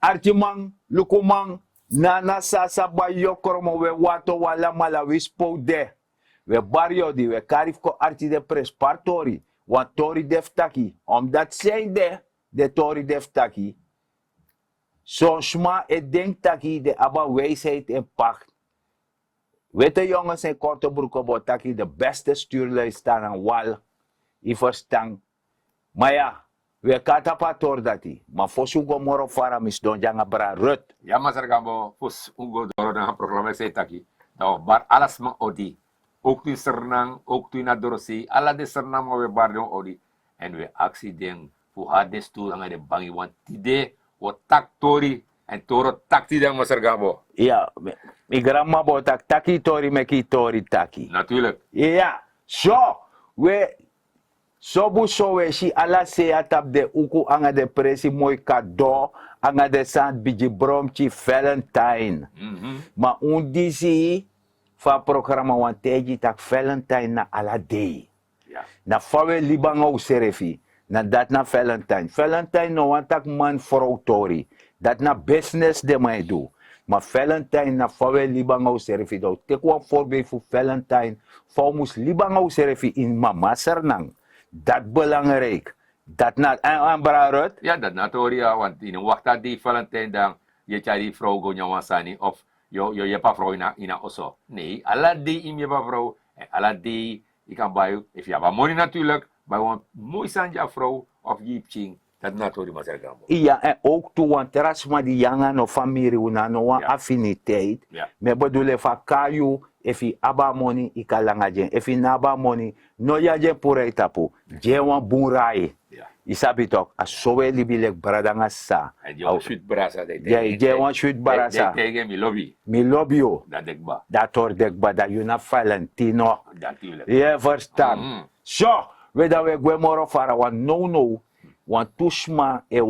Artimang, lukumang, nana sasa ba yokoromo we wato wala mala wispo de. We barrio di we karif ko arti de prespartori. Want tori deftaki. Omdat zijn de tori deftaki. Soms maar ik denk taki de abba wijsheid en pacht. Weet de jongens in korte broek op taki de beste stuurlui staan aan wal. I verstang. Maar ja, we kata pator dati. Maar voor zo'n moro fara mis don janga bra rut. Ja, maar Gambo, fus ungo doro na proclamatie taki. Nou, bar alas mang odi. Ook tu sernang, ook tu na dorosi, ala de sernang mo we bar dong odi. En we actie ding, fu hades tu ang de bangi wan tide, o tak tori, en toro tak tide mas Gambo. Ja, mi grandma botak taki tori meki tori taki. Natuurlijk. Ja, zo, we sobu so we si ala se atap de uku anga de presi mooi kado anga de sant biji bromchi Valentine. Ma undisi fa programa wanteji tak Valentine na ala day. Ja. Na fawe libanga u serefi. Na dat na Valentine. Valentine no wantak man vrouw tori. Dat na business de mij do. Maar Valentine na fawe libanga u serefi do. Tek wan voorbeeld voor Valentine. Fau mus libanga u serefi in mama sernang. Dat belangrijk. Dat na ambra rut. Ja, dat natoria, want in een wakta di Valentine dan, je cari vrouw go nyawasani, of je pa vrouw ina oso. Nee, ala di im je pa vrouw, en ala di, je kan bij, if je hebt money natuurlijk, bij een mooi sanja vrouw, of jipching, dat natori mas Gambo. Ja, en ook toe, want terasma die janga no familie, una no affiniteit. Ja. Me bedoel van kayu, if je aba money, ika langa jen. If je naba money, no ya jen pure tapu. Jen wan bunrai. Ja. Isabi tok, a sowe libilek bradanga sa. En je shoot brasa, Je wan shoot barasa. Tegen mi lobby. Mi lobby yo. Dat dekba. Dat hoor dekba, dat you na Valentino. Natuurlijk. Je verstaan. Zo, we dat we gwemoro fara, want no. Want tushma e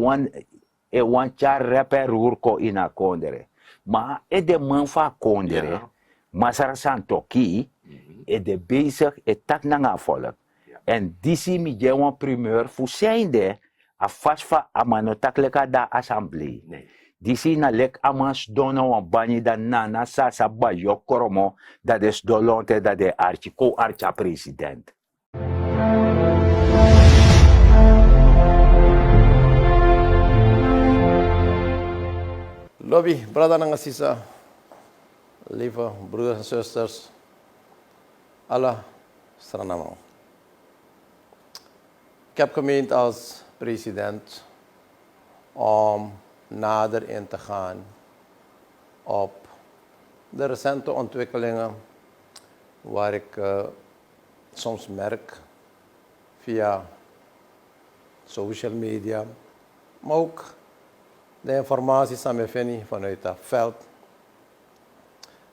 wan char rapper urko ina kondere. Maar de man van kondere, Ja. Masar Santoki, de bezig, tak na volk. En disi mi je wan primeur fu zijnde, a fasfa amanotakleka da assemblee. Nee. Disi na lek amans dona wan bani da nana sa ba yokoromo, dat is dolonte dat de archi, ko-archa president. Lobby, brada ng Asisa, lieve broeders en zusters, alle stranamang. Ik heb gemeend als president om nader in te gaan op de recente ontwikkelingen waar ik soms merk via social media, maar ook de informatie aan me vinden vanuit het veld,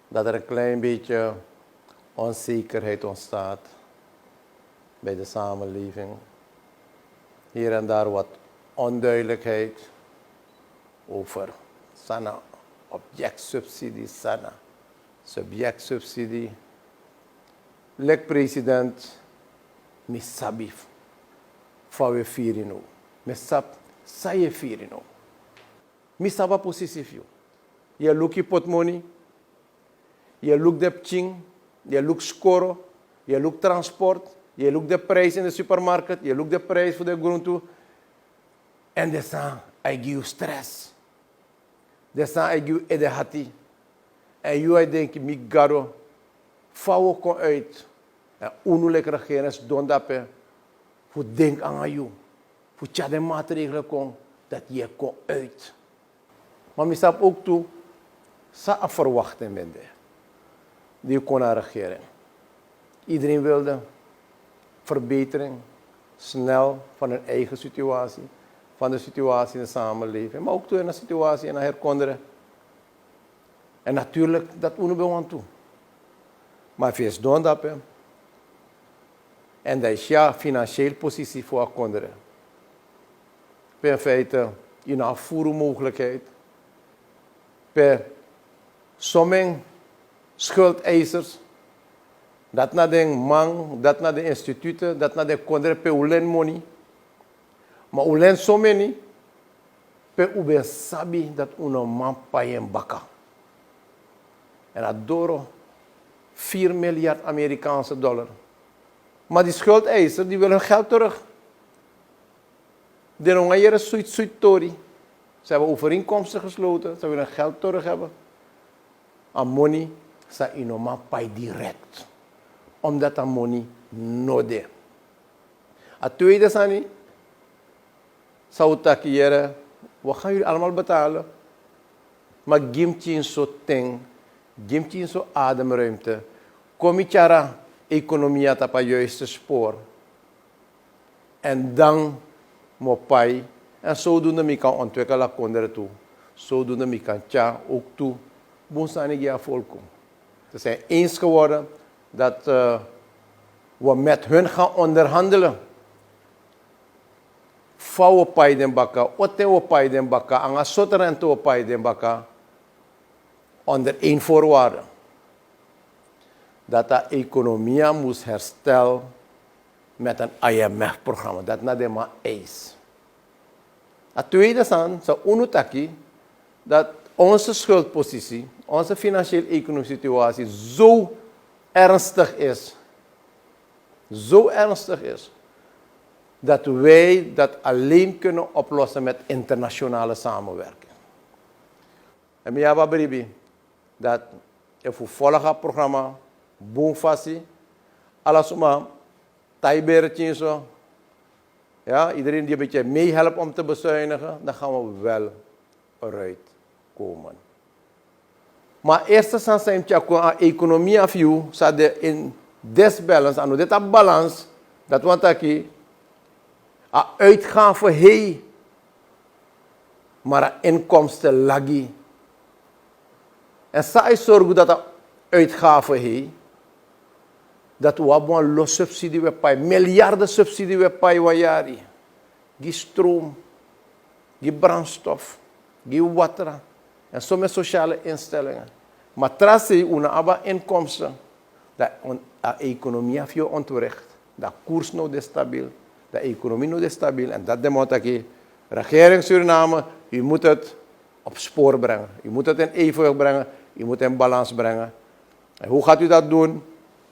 dat er een klein beetje onzekerheid ontstaat bij de samenleving. Hier en daar wat onduidelijkheid over sana objectsubsidie, sana subjectsubsidie. Lek president, misabi fawe firino, misap saye firino. Misaba positief. Je look je potmoney, je look de pching, je look score, je look transport, je look de prijs in de supermarkt, je look de prijs voor de groente. En dat zijn eigen stress. Dat zijn eigen edehati. En je denkt, mi garo, vouw kon uit. En onulek regering doen dat voor denk aan jou. Voor tjade maatregelen kon, dat je kon uit. Maar ik snap ook toe, sa verwachten men de. Die kon naar regering. Iedereen wilde verbetering, snel van hun eigen situatie, van de situatie in de samenleving, maar ook toe in de situatie in de herkonderen. En natuurlijk, dat doen toe. Maar als je doen dat, en dat is ja financieel positie voor herkonderen. In feite, een afvoermogelijkheid. Per sommige schuldeisers, dat naar de man, dat naar de instituten, dat naar de kondre per ulen money. Maar ulen sommen niet, pe ube sabi dat uno man payen baka. En adoro 4 miljard Amerikaanse dollar. Maar die schuldeiser, die willen hun geld terug. De Rongaieren suit tori. Ze hebben overeenkomsten gesloten. Ze willen geld terug hebben. En money, sa inoma pay direct. Omdat dat money node. Het tweede sani, zou takiëren, wat gaan jullie allemaal betalen? Maar gimtje in zo'n ting, gimtje in zo'n ademruimte. Kom je chara economie op het juiste spoor. En dan moet pay. En zodoende mi kan ontwikkelen konderen toe. Zodoende mi kan tja ook toe. Boensani ja volkom. Ze zijn eens geworden dat we met hun gaan onderhandelen. Fauw pay den baka, otte pay den baka, anga soterento pay den baka. Onder één voorwaarde. Dat de economie moest herstellen met een IMF-programma. Dat na de maar eis. Het tweede is unutaki dat onze schuldpositie, onze financieel-economische situatie zo ernstig is. Zo ernstig is. Dat wij dat alleen kunnen oplossen met internationale samenwerking. En ik heb bribi dat het volgende programma, Boomfassi, alles maar Taibertje zo. Ja, iedereen die een beetje meehelpt om te bezuinigen, dan gaan we wel eruit komen. Maar eerst zijn we de economie af jou, zat in disbalance, en dit balans, dat want ik uitgaven heen, maar inkomsten lagi. En zij zorgen dat de uitgaven heen, dat we hebben los subsidie we pay, miljarden subsidie we pay wajari. Die stroom, die brandstof, die water en sommige sociale instellingen. Maar trase una aba inkomsten, dat de economie heeft je ontwricht, dat koers nou is stabiel, de economie nou is stabiel en dat demont dat de regering Suriname, u moet het op spoor brengen, u moet het in evenwicht brengen, u moet het in balans brengen. En hoe gaat u dat doen?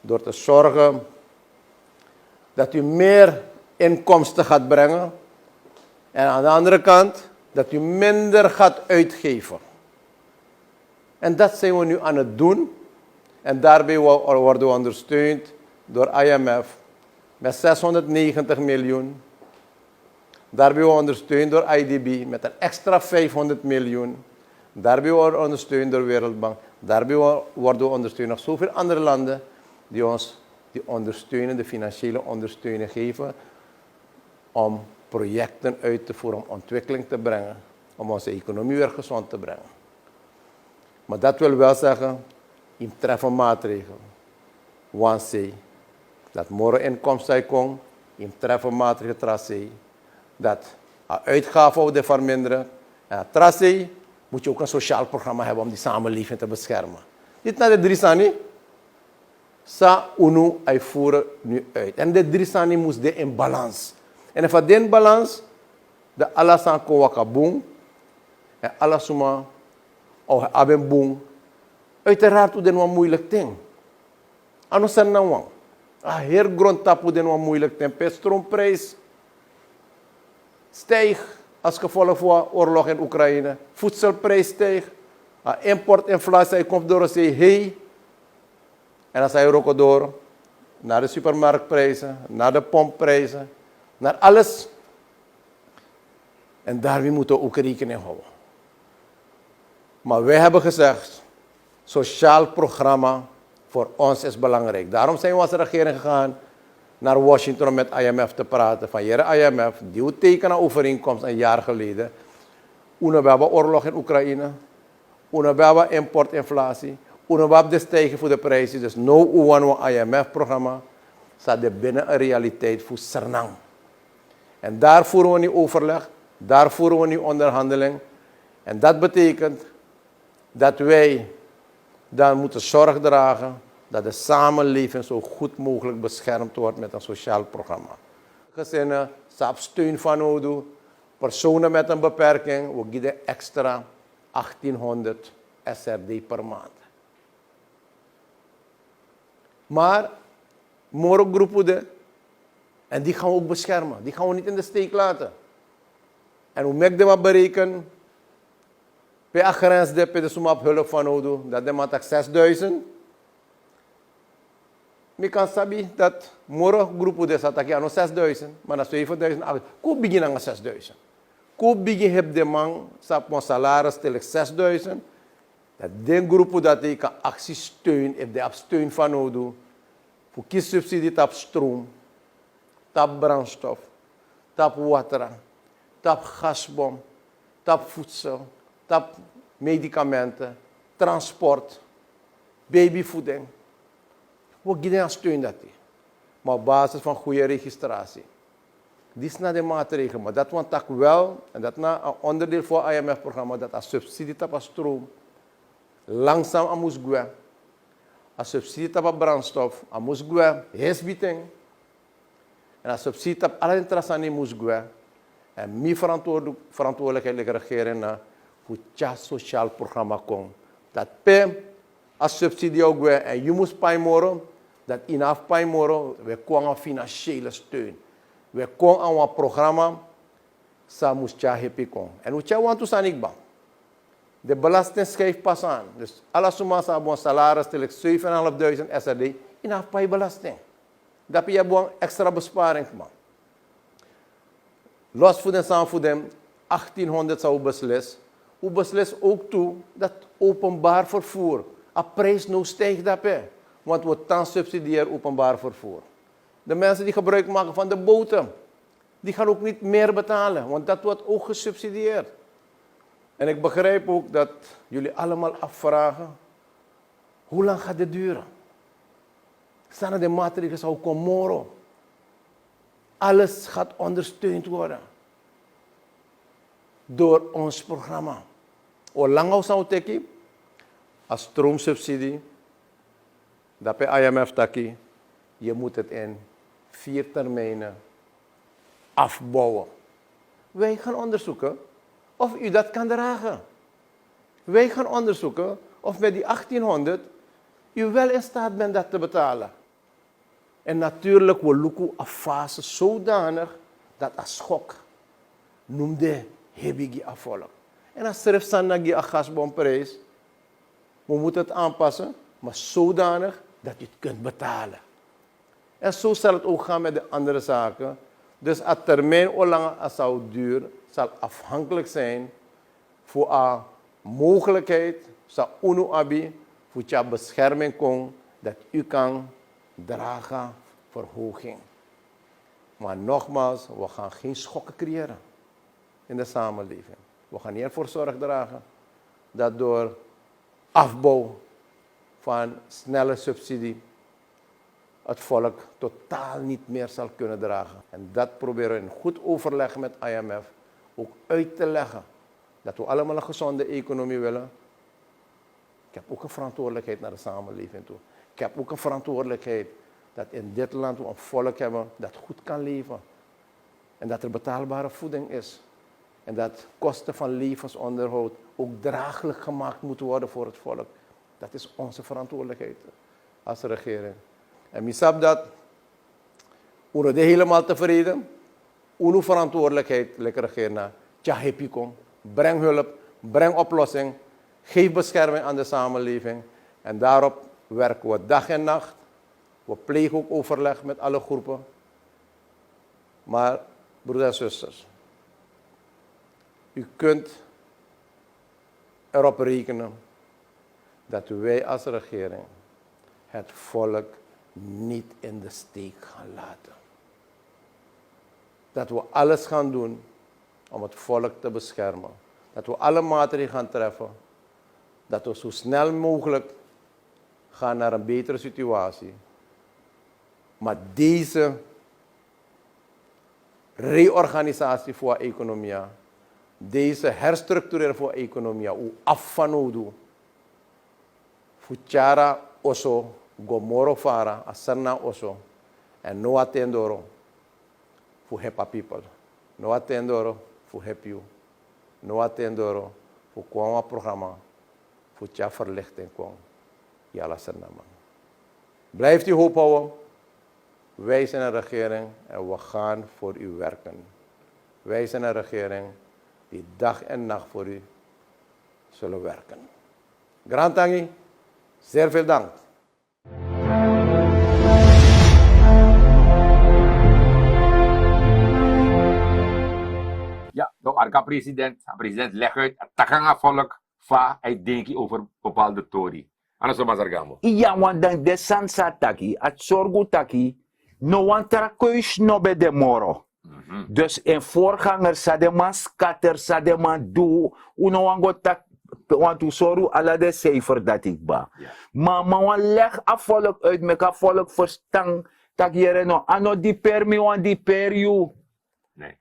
Door te zorgen dat u meer inkomsten gaat brengen. En aan de andere kant dat u minder gaat uitgeven. En dat zijn we nu aan het doen. En daarbij worden we ondersteund door IMF met 690 miljoen. Daarbij worden we ondersteund door IDB met een extra 500 miljoen. Daarbij worden we ondersteund door Wereldbank. Daarbij worden we ondersteund door zoveel andere landen die ons die ondersteunende financiële ondersteuning geven om projecten uit te voeren, om ontwikkeling te brengen, om onze economie weer gezond te brengen. Maar dat wil wel zeggen, in treffen maatregelen. Want zij, dat morgen inkomsten komen, in treffen maatregelen tracé, dat uitgaven de verminderen. En tracé moet je ook een sociaal programma hebben om die samenleving te beschermen. Dit naar de drie sani. Sa unu ay voeren nu uit. En de drie sani moest de in balans. En van die balans, de alasan ko wakaboom, en alasuma, of abenboom, uiteraard u den wat moeilijk ding. Ano sen na wang. Heer grondtapu den wat moeilijk ding. Petroomprijs stijgt als gevolg van oorlog in Oekraïne. Voedselprijs stijgt. Importinflatie komt door de zee. En dan zijn we ook door naar de supermarktprijzen, naar de pompprijzen, naar alles. En daarmee moeten we ook rekening houden. Maar wij hebben gezegd, sociaal programma voor ons is belangrijk. Daarom zijn we als regering gegaan naar Washington om met IMF te praten. Van jere IMF, die tekenen overeenkomst een jaar geleden. We hebben oorlog in Oekraïne. We hebben importinflatie. We hebben de stijging voor de prijzen. Dus nu een IMF-programma staat binnen een realiteit voor Suriname. En daar voeren we nu overleg. Daar voeren we nu onderhandeling. En dat betekent dat wij dan moeten zorg dragen dat de samenleving zo goed mogelijk beschermd wordt met een sociaal programma. Gezinnen, ze hebben steun van nodig Personen met een beperking, we geven extra 1800 SRD per maand. Maar, morgen groepen en die gaan we ook beschermen. Die gaan we niet in de steek laten. En hoe meer we berekenen, per grens de suma hulp van nodig, dat de maand 6000. Ik kan sabi dat morgen groepen de zat aan 6000, maar na 7000 af. Koop begin aan 6000. Koop begin heb de man sap mon salaris stel 6000. Dat den groepen dat ik kan actie steun, heb de steun van nodig. Voor kiessubsidie tap stroom, tap brandstof, tap water, tap gasbom, tap voedsel, tap medicamenten, transport, babyvoeding. We geven steun dat. Maar op basis van goede registratie. Dit is naar de maatregelen, maar dat want ik wel, en dat na een onderdeel voor het IMF-programma, dat als subsidie tap stroom, langzaam aan moest gaan. Als subsidie tap brandstof, aan moest gaan, huisbieting. En als subsidie tap alle interessante moest gaan. En mijn verantwoordelijkheid ligt regering na hoe het sociaal programma komt. Dat per als subsidie ook weer en je moet paimoro, dat inaf paimoro, we komen aan financiële steun. We komen aan een programma, sa moest je happy komen. En hoe je want to zijn ik bang. De belasting schrijft pas aan. Dus alle summa sa bon salaris stel ik 7.500 SRD, inaf pai belasting. Dat je een extra besparing man. Los voor de samenvoeding, 1800 zou beslis. U beslis ook toe dat openbaar vervoer. De prijs nu stijgt daarbij. Want we dan subsidiëren openbaar vervoer. De mensen die gebruik maken van de boten, die gaan ook niet meer betalen. Want dat wordt ook gesubsidieerd. En ik begrijp ook dat jullie allemaal afvragen, hoe lang gaat dit duren? Staan er de maatregelen zou komen morgen? Alles gaat ondersteund worden door ons programma. Hoe lang zou het tekenen? Als stroomsubsidie, dat bij IMF taki, je moet het in 4 termijnen afbouwen. Wij gaan onderzoeken of u dat kan dragen. Wij gaan onderzoeken of met die 1800 u wel in staat bent dat te betalen. En natuurlijk we lukken een fase zodanig dat een schok noemde hebigi afvolg. En als er staan naar een gasbomprijs, we moeten het aanpassen, maar zodanig dat je het kunt betalen. En zo zal het ook gaan met de andere zaken. Dus het termijn hoe lang het zou duren, zal afhankelijk zijn voor een mogelijkheid, zal UNO-ABI, voor je bescherming komt, dat u kan dragen verhoging. Maar nogmaals, we gaan geen schokken creëren in de samenleving. We gaan niet ervoor zorg dragen dat door afbouw van snelle subsidie het volk totaal niet meer zal kunnen dragen. En dat proberen we in goed overleg met IMF ook uit te leggen. Dat we allemaal een gezonde economie willen. Ik heb ook een verantwoordelijkheid naar de samenleving toe. Ik heb ook een verantwoordelijkheid dat in dit land we een volk hebben dat goed kan leven. En dat er betaalbare voeding is. En dat kosten van levensonderhoud ook draaglijk gemaakt moeten worden voor het volk. Dat is onze verantwoordelijkheid als regering. En misap dat, uno de helemaal tevreden, uno verantwoordelijkheid, lekker regeren, tjahepikong, breng hulp, breng oplossing, geef bescherming aan de samenleving. En daarop werken we dag en nacht. We plegen ook overleg met alle groepen. Maar, broeders en zusters, u kunt erop rekenen dat wij als regering het volk niet in de steek gaan laten. Dat we alles gaan doen om het volk te beschermen. Dat we alle maatregelen gaan treffen. Dat we zo snel mogelijk gaan naar een betere situatie. Maar deze reorganisatie voor de economie, deze herstructureren voor de economie, hoe af van nodig, Fuchara oso, gomoro fara, asana oso, en no atendoro, for HEPA people. No atendoro, voor help you. No atendoro voor kwam programma voor tja verlichting kwam. Jala Sernama. Blijft u hoop houden. Wij zijn een regering en we gaan voor u werken. Wij zijn een regering die dag en nacht voor u zullen werken. Grand Tangi, zeer veel dank. Ja, de president legt uit, het takanga volk va hij denkt over bepaalde tori. Anders maar zargamo. Iya want dan de sansa taki, at sorgu taki, no want tra keus no be de moro. Dus een voorganger sa de man scatter, sa de man do, uno wango tak, want u soru ala de cijfer dat ik ba. Ja. Maar wan leg a volk uit, meka volk verstang, tak jere no, ano di per mi wan di per you. Nee.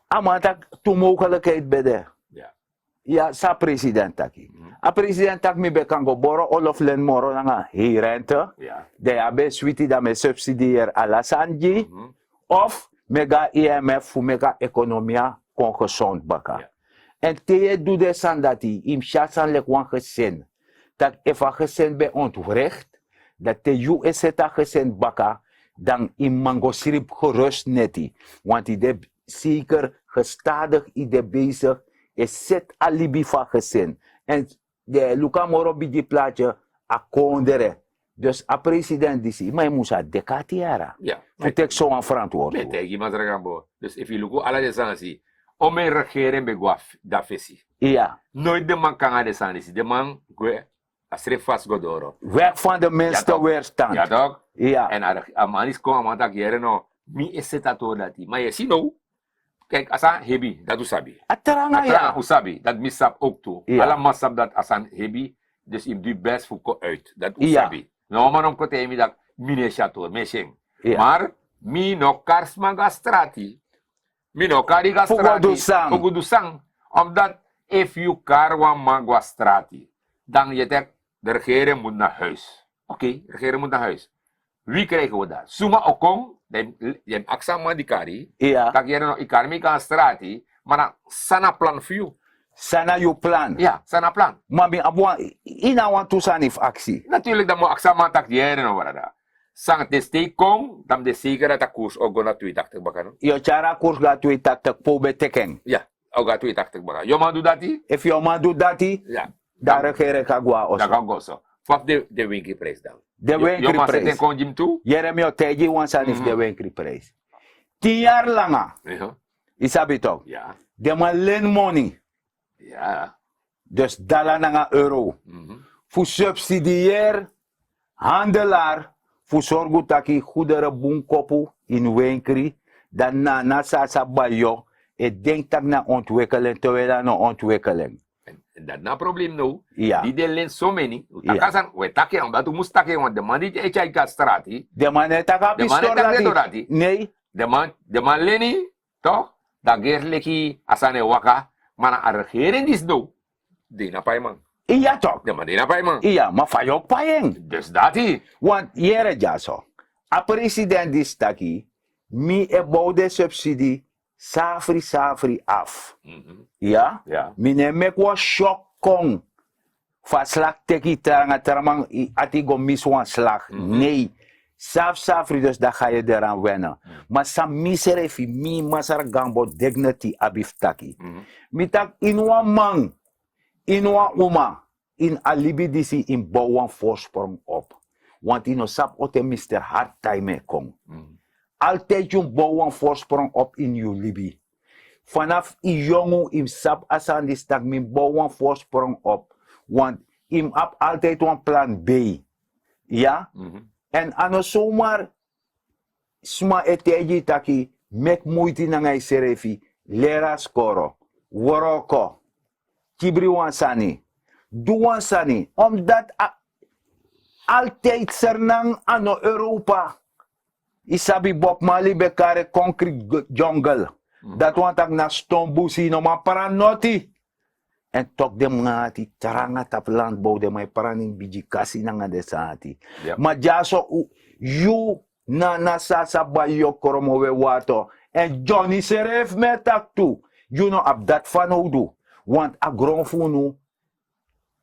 Amantak toe mogelijkheid bede. Ja. Ja, sa president taki. A president tak mi be kan go boro olof len moro nanga hi rente. Ja. De abe switi da me subsidieer ala sanji. Of mega IMF fu mega economia kon gezond baka. Ja. En te doe de sandati im chasan lek wan gezin. Dat efa gezin be ontwricht. Dat te US eta gezin baka. Dan im mango sirip gerust neti. Want die de zeker gestadig ide bezig is zet alibi van gezin. En de Luca Moro die plaatje a kondere. Dus a president disi, maar je moest a decatiara. Ja. Vertek zo'n verantwoording. Met tegen maar zargambo. Dus if you look ala de sansi, om een regering be guaf da fesi. Ja. Nooit de man kan de sansi, de man gue asre fast godoro. Weg van de minste toch? weerstand. Ja toch? Ja. En amanis kom amantak jere no, mi eseta to dati. Maar je ziet nou, kijk, asa hebi, dat u sabi. Ataranga Atranga ja. usabi, dat misap ook toe. Ja. Alla masap dat asan hebi, dus im du best voor ko uit. Dat Ja. usabi. No man om kote mi dat mine chateau, mesheng. Ja. Maar mi no karsma gastrati. Mi no kari gastrati. Fugudusang. Fugudusang. Omdat if you karwa magwa strati, dan je tek, de regering moet naar huis. Oké, de regering moet naar huis. Wie krijgen we daar? Suma okong, je aksama di kari. Ja. Dat je no ikarmi kan strati, maar dan sana plan voor you. Sana you plan. Ja, sana plan. Mami abwa ina want to sanif actie. Natuurlijk dan mo aksama tak jere no warada. Sang de steek kong, dan de zeker dat de koers ook gonna twee taktek bakan. Yo chara kurs ga tu tak po beteken. Ja, ook gaat twee taktek bakan. Yo man doe dat die? If your man do dati, Ja. daar regere kagwa Dat oso. kan go zo. Faf de winkie prijs dan. De Yo winkri man zit in prijs. kon jim toe? Jeremio teji wan sanif de winkri prijs. 10 jaar langa. Ja. Isabi toch? Ja. De man len money. Ja. Dus dollar nanga euro. Voor subsidieer, handelaar, voor zorgen dat je goederen boenkopu in winkri, dan na sasa bayo, ik denk dat na ontwikkeling, terwijl na ontwikkeling. En dat na probleem nou. Ja. Die de len so many. Ja. Takasan, we takken, omdat u moest takken, want de man die je echai gaat strati. De man heeft een De man heeft pistool dat dat niet. nee, De man leni, toch? Dat gerleki asane waka, maar een regering is nou. Die na paiman. ja toch? De man die na paiman. Ja, maar van jou payeng. Dus dat hij. Want jere jaso, a president die staki, mi e boude subsidie, safri af. Ja? Ja. Mine mek wa shock kong. Fa slag teki taranga taramang ati go mis wan slag. Nee. Safri dus daar ga je eraan wennen. Maar sa miserefi mi masar gambo dignity abiftaki. Mi tak inwa man, inwa uma, in alibi disi in bouwan voorsprong op. Want ino sap ote Mr. Hard Time kong. Altijd yung bouwan voorsprong op in je libi. Vanaf i jongu im sap asan di stak min bouwan voorsprong op. Want im ap altijd een plan B. Ja? En ano zomaar sma eteji taki mek moeite na ngai serefi lera skoro woroko kibri wansani duwansani omdat altijd sernang ano Europa isabi Bob Marley bekare concrete jungle dat want ak na stombusi no ma paranoti en tok dem ngati taranga tap landbouw de may paraning biji kasi na nga desati. Yep. Ma jaso you na nasasa bayo koromo we wato En Johnny Seref met dat toe. You know, op dat van Odu. Want a grond voor nu,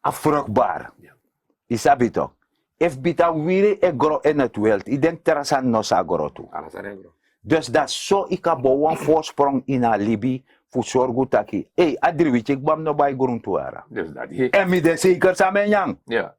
a vruchtbaar. Isabi toch? If bita wiri e gro in het wild, ik denk terasan no sa gro toe. Alles aan bro. Dus dat zo ik heb een voorsprong in a Libi voor zorgen taki. Hey, adri ik bam no bij grond toe ara. Dus dat hier. En mi de zeker samen yang. Ja.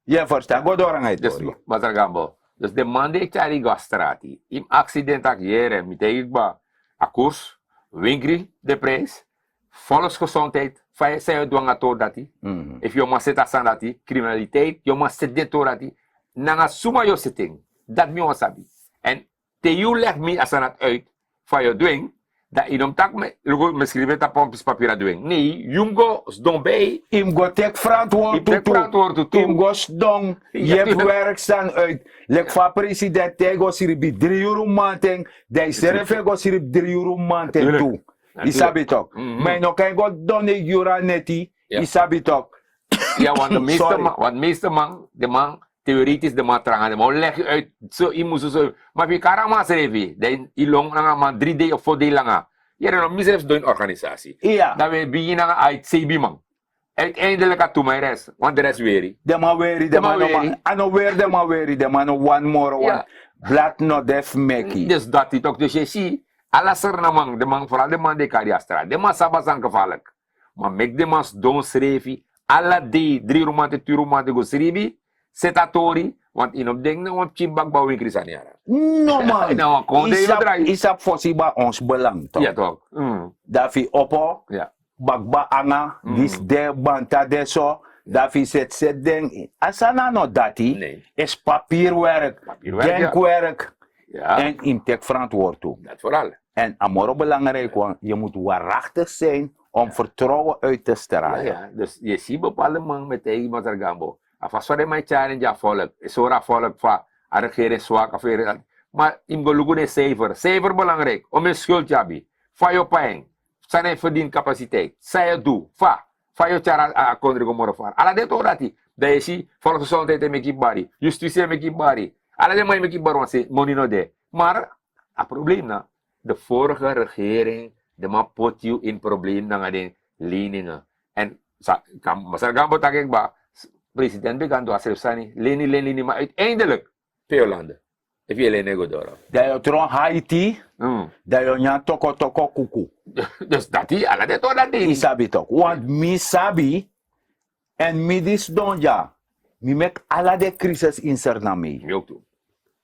Je verstaan, go door aan Dus, het. Master Gambo. Dus de man die chari gastrati. Im accident ak jere, mi tegen ba. A koers, winkri, de prijs. Volksgezondheid, fai sai duanga to dati. If je maar zit aan dati, criminaliteit, je maar zit dit to dati. Nanga suma yo sitting. Dat mi wasabi. En te you leg me as aan het uit, van je dwing, dat in om tak me schrijven dat pompjes papier dwing. Nee, jungo don bij. Im go tek verantwoord toe. Im go sdong. Je hebt werk staan uit. Lek van president tego siribi 3 euro maandeng. De serve go sirib 3 euro maandeng toe. Isabi toch. Maar nog kan go donne jura neti. Isabi toch. Ja, want de meeste man, de man, theoretisch de man trangen, de man leg je uit, zo iemand zo. Maar wie kan maar schrijven, de ilong na man 3D of 4D langa. Je hebt nog misref door een organisatie. Ja. Dan we beginnen uit CB man. Uiteindelijk gaat toe mijn rest, want de rest weer. De man weer, de man weer. Ano weer, de man weer, de man one more one. Blad no def meki. Dus dat is ook, dus je ziet, alles er na man, de man, vooral de man die carrière de man sabasan gevaarlijk. Maar mek de man don schrijven, alle die 3 romanten, 2 romanten go schrijven, setatori, want in op ding na want chimbak bouw in Christiania. No man. Nou, kon de draai. Isap fosiba ons belang toch. Ja toch. Dafi opo. Ja. Bakba anga, dis de banta de so. Dafi set ding. Asana no dati. Nee. Is papierwerk. Denkwerk. Ja. En intek verantwoord toe. Dat vooral. En amoro belangrijk, want je moet waarachtig zijn om vertrouwen uit te stralen. Ja. Dus je ziet bepaalde man met tegen Master Gambo. Afas voor mijn challenge ja volk. Sora volk va. A regering zwak of weer. Maar im go lugu de cijfer. Cijfer belangrijk. Om een schuld jabi. Fa je pijn. Zijn verdien capaciteit. Zij het doe. Fa je chara a kondri go morofar. Ala de to dati. Dat je ziet volksgezondheid en meki bari. Justitie en meki bari. Ala de man meki bari want ze money no de. Maar a probleem na. De vorige regering de man pot you in probleem na de leningen. En Master Gambo tak ik ba. President began door Asrefsani, leni, maar uiteindelijk veel landen. If je lenen go door. Dat je tron Haiti, dat je nyan toko kuku. Dus dat die, ala de to dat ding. Isabi toch. Want mi sabi, en mi dis donja, mi mek ala de crisis insert na mi. Mi ook toe.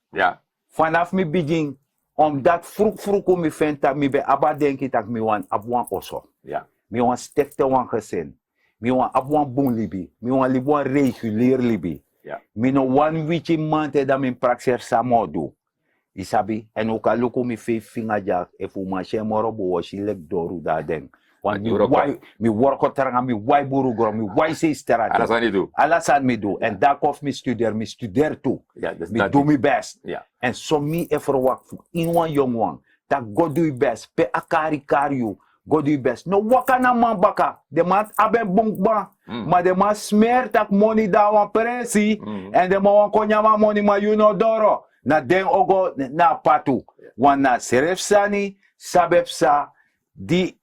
Ja. Vanaf mi begin, omdat vroeg mi venta, mi be aba denki tak mi wan abwan oso. Ja. Mi wan stekte wan gezin. Mi wan abwan bon libi. Mi wan libi wan regulier libi. Ja. Mi no wan wichi mante da min praxer samodu. Isabi, en ook al luko mi fe finga jak, e fu manche moro bo washi lek doru da den. Want mi worko teranga, mi wai buru gro, mi wai se strati. Alasan itu. Alasan mi do. En daar kof mi studeer toe. Ja, dus Mi do mi best. Ja. En so mi e verwak in wan jong wan. Tak go do your best. Pe akari kariu. Go do your best. No waka na man baka. De man abe bonkba. Maar de man smeert tak money da wan presi. En de man wan konyama money ma you no doro. Na den ogo na patu. Want na serefsani, sabepsa, die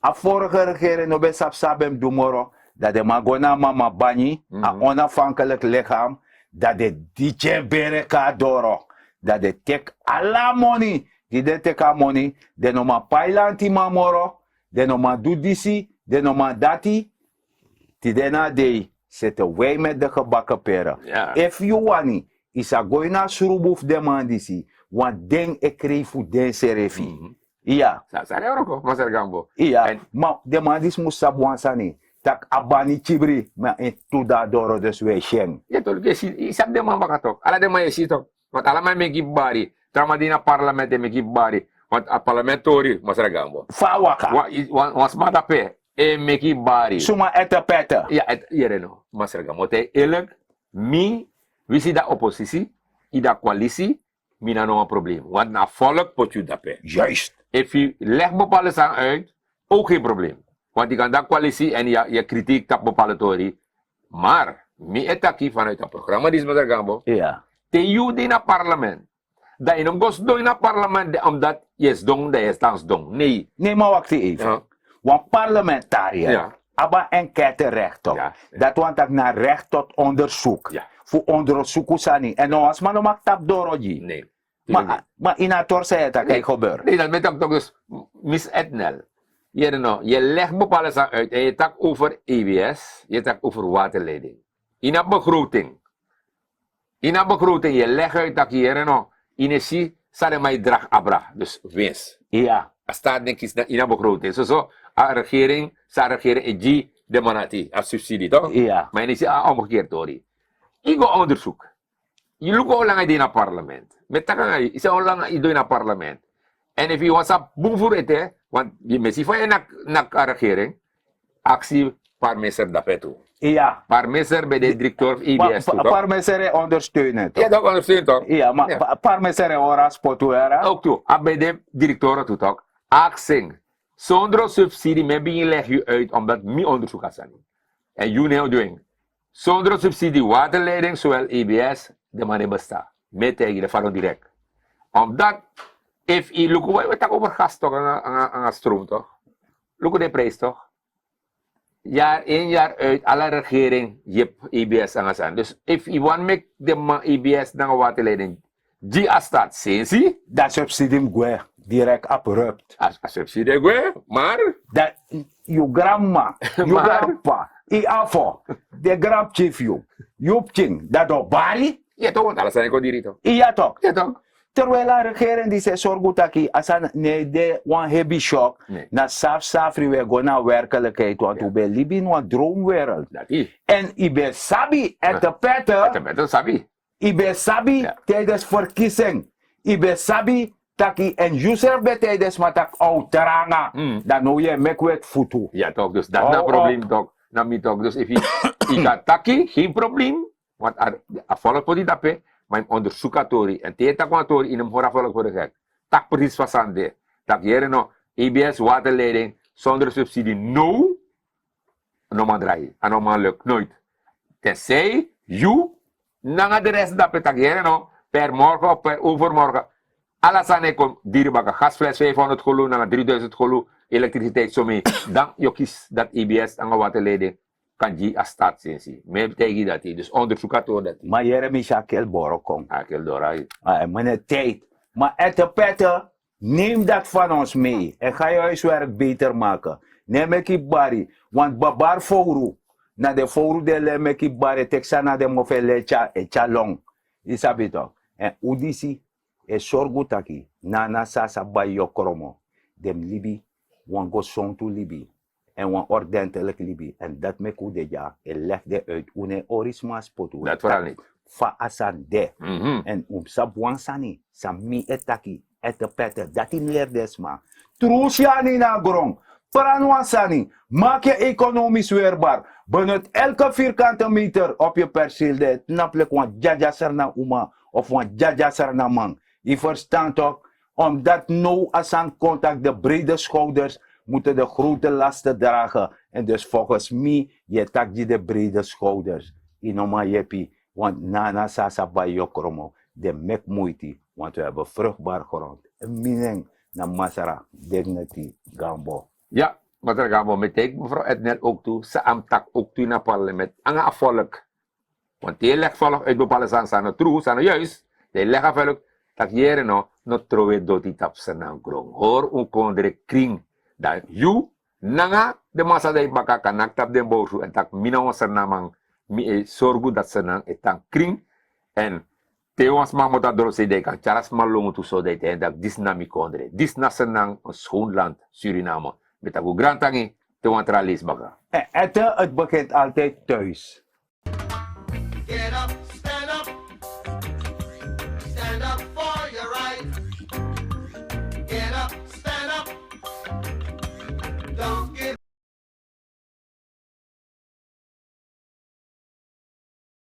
a vorige regering no besap sabem dumoro. Dat de man go na mama bani, a onafhankelijk lichaam. Dat de DJ bereka doro. Dat de tek alla money. Die de teka money, de no ma pailanti mamoro, de no ma do disi, de no ma dati, ti de na dei, zitten wij met de gebakken peren. Ja. If you wani, is a gooi na surubuf de man disi, want den e kreeg voor den serefi. Ja. Sare oroko, Master Gambo. Ja, maar de man dis moest sabuan sani, tak abani chibri, maar in tuda doro dus wij sheng. Ja, tol ke isap de man bakatok. Ala de man yesitok. Want ala man meki bari. Trama di na parlement e meki bari. Want a parlamentori, Master Gambo. Fawaka. Was madape e meki bari. Suma etepete. Ja, hier no, Master Gambo. Te eerlijk, wisi da oppositie, ida coalitie, mina no een probleem. Want na volk pot je dape. Juist. If je legt bepaalde zaken uit, ook geen probleem. Want je kan dat coalitie en je kritiek op bepaalde theorie. Maar, mi etaki vanuit het programma die is Master Gambo. Ja. Te you in het parlement. Dat je nog gos doen in het parlement, omdat yes dong, de yes langs dong. Nee. Nee, maar wacht even. Ja. Want parlementariër, Ja. hebben enquête recht toch? Ja. Dat want ik naar recht tot onderzoek. Ja. Voor onderzoek usani. En nou als man mag tap doroji. Nee. Maar in het tor zei het dat kijk gebeuren. Nee, dat weet ik toch dus, Miss Ednel. Je legt bepaalde zaken uit en je tak over EBS, je tak over waterleiding. In een begroting. Je legt uit dat je energie, zal mij drag abra, dus winst. Ja. Als staat denk ik in een begroting. Zo, a regering, sa regering, de manati, als subsidie toch? Ja. Maar je ziet omgekeerd hoor. Ik ga onderzoek. Je loopt al lang in het parlement. Met dat kan je, is al lang in het parlement. En als je was op boem voor het, want je mensen van je naar de regering, actie parmeester dat toe. Ja. Parmeester bij de directeur IBS toe. Parmesere ondersteunen toch? Ja, dat ondersteunt toch? Ja, maar parmesere oras potuera. Ook toe, bij de directeur toe toch? Actie. Zonder subsidie, met je leg je uit omdat mijn onderzoek gaat zijn. En jullie doen. Zonder subsidie waterleiding, zowel EBS, de manier bestaat. Met tegen de varen direct. Omdat, if je look, we tak over gas toch, aan stroom toch? Look de prijs toch? Jaar in, jaar uit, alle regering, je hebt EBS aan zijn. Dus, if you want make de EBS dan waterleiding, die staat, sensi? Dat subsidie gue direct abrupt. Als subsidie, maar? Dat, je grandma, je Maar- grandpa, je afo, de grandchief you, je ching, dat do bari, Ja toch, want alles zijn ik dirito. ja toch? Ja toch? Terwijl de regering die zegt zorg dat ik als een nee de one heavy shock Nee. na safri we go naar werkelijkheid want we ben living in een droomwereld Dat is. en ik ben sabi en te Dat petten is sabi. ik ben sabi Ja. tijdens verkiezing ik ben sabi taki en user bij tijdens maar tak outranga dan nou je mek wet futu Ja toch, dus dat is een probleem toch. Na mi toch, dus if je gaat taki, geen probleem. Want afvallig voor die dape, maar een onderzoekatori en tetakwatori in een hoorafvallig voor de gek. Tak precies vasande. Dat hier no EBS waterleiding zonder subsidie no, no man draai, en no man lukt nooit. Tenzij you, nanga de rest dape tak hier no, per morgen of per overmorgen. Alles aan ik kom, dierbakken, gasfles 500 gulu, naar 3000 gulu, elektriciteit zo mee. Dan je kiest dat EBS aan waterleiding kan je als staatsinstantie. Meer betekent dat hij, dus onderzoekator dat hij. maar Jeremy Shakel Borokong Akel Dorai. meneer tijd maar en te petten neem dat van ons mee en ga je huiswerk beter maken neem ik die bari want babar fouru na de fouru de le meki bari teksa na de mofele cha long isabi toch en udisi e sorgu taki na sasa ba yokromo dem libi wan go song to libi en wan ordentelijk libi en dat me de ja e legde uit une orisma spotu Dat vooral niet. fa asan de Mhm. en sa buansani sa mi etaki ete pete dat in leer desma trusiani na grong Paranuasani, maak je economisch weerbaar. Benut elke vierkante meter op je perceel. De napelijk want jaja sarna uma of want jaja sarna man. Je verstaat toch? Omdat no asan contact de brede schouders moeten de grote lasten dragen. En dus volgens mij, je tak je de brede schouders. Inoma jepi, want nana sasa ba yokromo. De mek moeite, want we hebben vruchtbaar grond. En mineng na masara, dignity, gambo. Ja, maar daar gaan we meteen mevrouw Ednel ook toe. Ze amtak ook toe naar het parlement. Aan het volk. Want die legt volk uit bepaalde zaken zijn true, zijn juist. Die legt volk dat jere no trove do die tap senang grong. Hoor un kondre kring. Dat you nanga de massa de baka kanak tap den bosu en tak mina was namang mi sorgu dat senang etang kring en te was ma mota dro se de kan charas malongo tu so de en dat dis na mi kondre. Dis na senang een schoon land Suriname. Met dat grantangi te wantralis baka. Het begint altijd thuis.